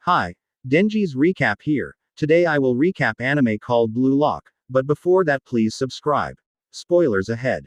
Hi, Denji's recap here. Today I will recap anime called Blue Lock, but before that please subscribe. Spoilers ahead.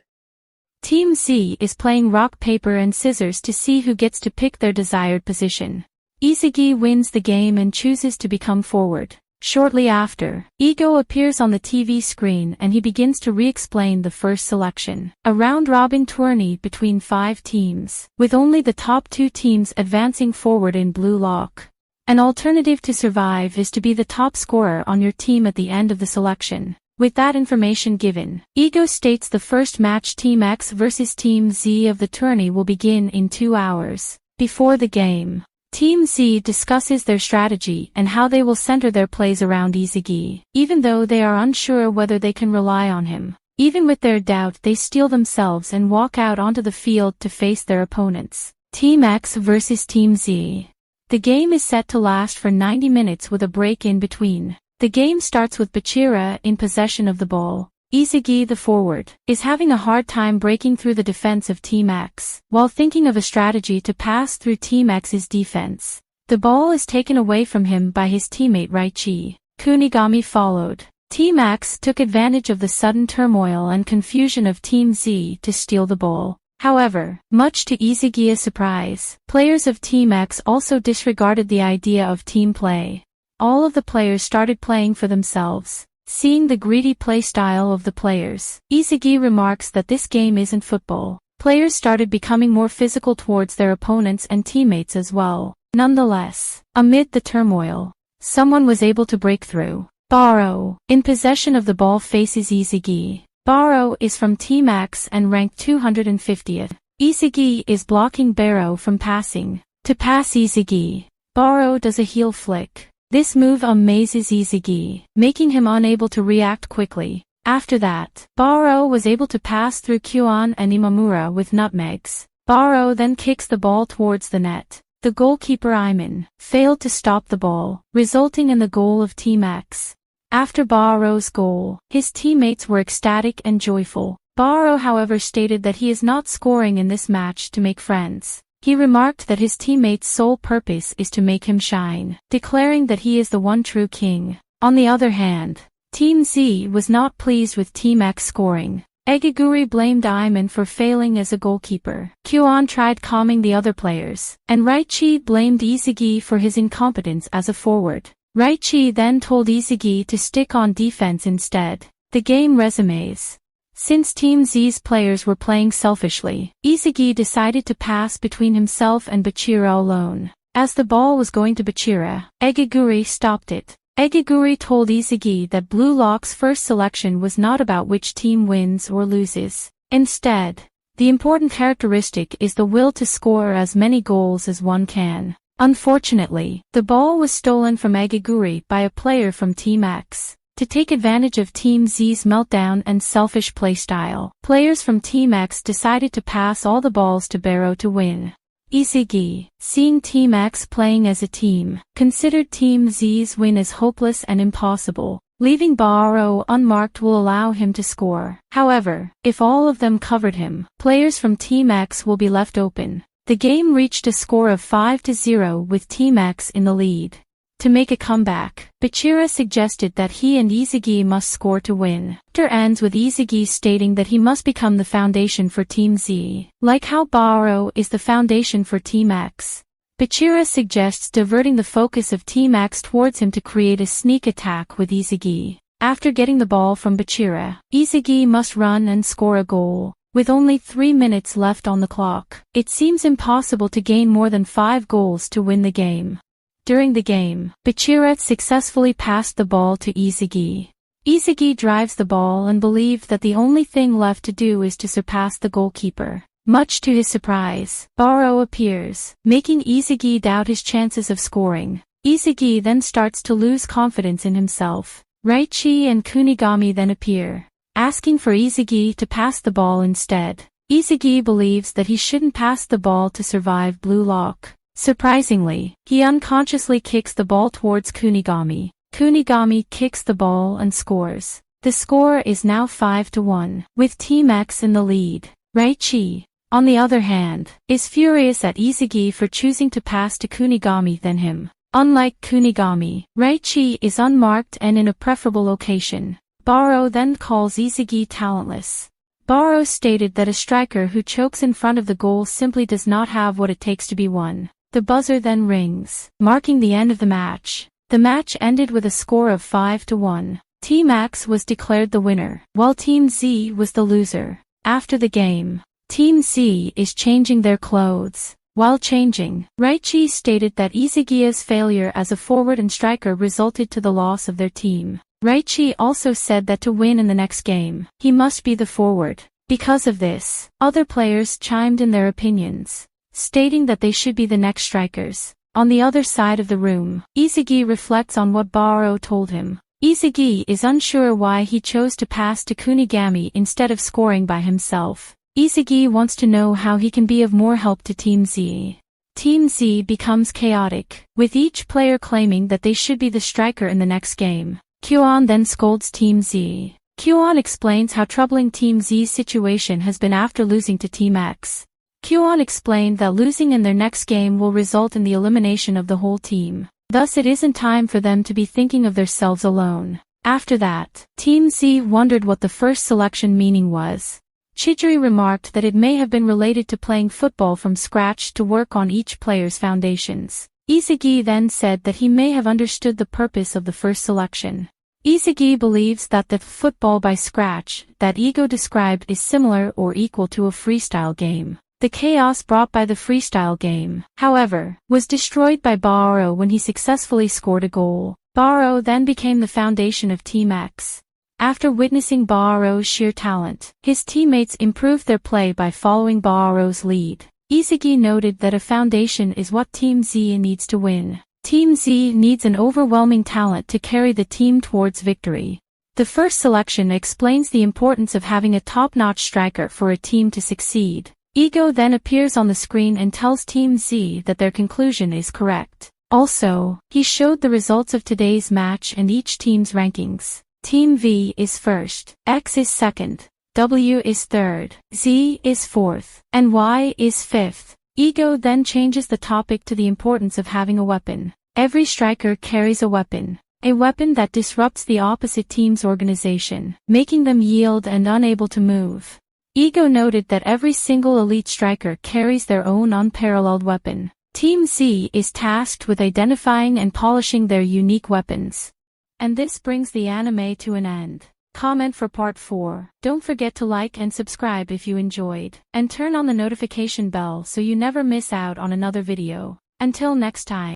Team Z is playing rock paper and scissors to see who gets to pick their desired position. Izagi wins the game and chooses to become forward. Shortly after, Ego appears on the TV screen and he begins to re-explain the first selection. A round-robin tourney between 5 teams, with only the top 2 teams advancing forward in Blue Lock. An alternative to survive is to be the top scorer on your team at the end of the selection. With that information given, Ego states the first match Team X versus Team Z of the tourney will begin in 2 hours. Before the game, Team Z discusses their strategy and how they will center their plays around Izagi. Even though they are unsure whether they can rely on him, even with their doubt they steel themselves and walk out onto the field to face their opponents. Team X versus Team Z. The game is set to last for 90 minutes with a break in between. The game starts with Bachira in possession of the ball. Izagi, the forward, is having a hard time breaking through the defense of Team X, while thinking of a strategy to pass through Team X's defense. The ball is taken away from him by his teammate Raichi. Kunigami followed. Team X took advantage of the sudden turmoil and confusion of Team Z to steal the ball. However, much to Izagi's surprise, players of Team X also disregarded the idea of team play. All of the players started playing for themselves. Seeing the greedy play style of the players, Izagi remarks that this game isn't football. Players started becoming more physical towards their opponents and teammates as well. Nonetheless, amid the turmoil, someone was able to break through. Baro, in possession of the ball, faces Izagi. Baro is from Team X and ranked 250th. Izagi is blocking Baro from passing. To pass Izagi, Baro does a heel flick. This move amazes Izagi, making him unable to react quickly. After that, Baro was able to pass through Kyon and Imamura with nutmegs. Baro then kicks the ball towards the net. The goalkeeper Iman failed to stop the ball, resulting in the goal of Team X. After Baro's goal, his teammates were ecstatic and joyful. Baro, however, stated that he is not scoring in this match to make friends. He remarked that his teammates' sole purpose is to make him shine, declaring that he is the one true king. On the other hand, Team Z was not pleased with Team X scoring. Egiguri blamed Iman for failing as a goalkeeper. Kyon tried calming the other players, and Raichi blamed Izagi for his incompetence as a forward. Raichi then told Izagi to stick on defense instead. The game resumes. Since Team Z's players were playing selfishly, Izagi decided to pass between himself and Bachira alone. As the ball was going to Bachira, Egiguri stopped it. Egiguri told Izagi that Blue Lock's first selection was not about which team wins or loses. Instead, the important characteristic is the will to score as many goals as one can. Unfortunately, the ball was stolen from Egiguri by a player from Team X. To take advantage of Team Z's meltdown and selfish playstyle, players from Team X decided to pass all the balls to Baro to win. Izagi, seeing Team X playing as a team, considered Team Z's win as hopeless and impossible. Leaving Baro unmarked will allow him to score. However, if all of them covered him, players from Team X will be left open. The game reached a score of 5-0 with Team X in the lead. To make a comeback, Bachira suggested that he and Izagi must score to win. Chapter ends with Izagi stating that he must become the foundation for Team Z, like how Baro is the foundation for Team X. Bachira suggests diverting the focus of Team X towards him to create a sneak attack with Izagi. After getting the ball from Bachira, Izagi must run and score a goal. With only 3 minutes left on the clock, it seems impossible to gain more than 5 goals to win the game. During the game, Bachira successfully passed the ball to Izagi. Izagi drives the ball and believed that the only thing left to do is to surpass the goalkeeper. Much to his surprise, Baro appears, making Izagi doubt his chances of scoring. Izagi then starts to lose confidence in himself. Raichi and Kunigami then appear, asking for Izagi to pass the ball instead. Izagi believes that he shouldn't pass the ball to survive Blue Lock. Surprisingly, he unconsciously kicks the ball towards Kunigami. Kunigami kicks the ball and scores. The score is now 5-1, with Team X in the lead. Raichi, on the other hand, is furious at Izagi for choosing to pass to Kunigami than him. Unlike Kunigami, Reichi is unmarked and in a preferable location. Baro then calls Isegai talentless. Baro stated that a striker who chokes in front of the goal simply does not have what it takes to be one. The buzzer then rings, marking the end of the match. The match ended with a score of 5-1. Team X was declared the winner, while Team Z was the loser. After the game, Team Z is changing their clothes. While changing, Reichi stated that Isegai's failure as a forward and striker resulted to the loss of their team. Reichi also said that to win in the next game, he must be the forward. Because of this, other players chimed in their opinions, stating that they should be the next strikers. On the other side of the room, Isegai reflects on what Baro told him. Isegai is unsure why he chose to pass to Kunigami instead of scoring by himself. Isegai wants to know how he can be of more help to Team Z. Team Z becomes chaotic, with each player claiming that they should be the striker in the next game. Kyoan then scolds Team Z. Kyoan explains how troubling Team Z's situation has been after losing to Team X. Kyoan explained that losing in their next game will result in the elimination of the whole team. Thus it isn't time for them to be thinking of themselves alone. After that, Team Z wondered what the first selection meaning was. Chidori remarked that it may have been related to playing football from scratch to work on each player's foundations. Isegai then said that he may have understood the purpose of the first selection. Isegai believes that the football by scratch that Ego described is similar or equal to a freestyle game. The chaos brought by the freestyle game, however, was destroyed by Baro when he successfully scored a goal. Baro then became the foundation of Team X. After witnessing Baro's sheer talent, his teammates improved their play by following Baro's lead. Isegai noted that a foundation is what Team Z needs to win. Team Z needs an overwhelming talent to carry the team towards victory. The first selection explains the importance of having a top-notch striker for a team to succeed. Ego then appears on the screen and tells Team Z that their conclusion is correct. Also, he showed the results of today's match and each team's rankings. Team V is first, X is second, W is third, Z is fourth, and Y is fifth. Ego then changes the topic to the importance of having a weapon. Every striker carries a weapon that disrupts the opposite team's organization, making them yield and unable to move. Ego noted that every single elite striker carries their own unparalleled weapon. Team Z is tasked with identifying and polishing their unique weapons. And this brings the anime to an end. Comment for part 4. Don't forget to like and subscribe if you enjoyed, and turn on the notification bell so you never miss out on another video. Until next time.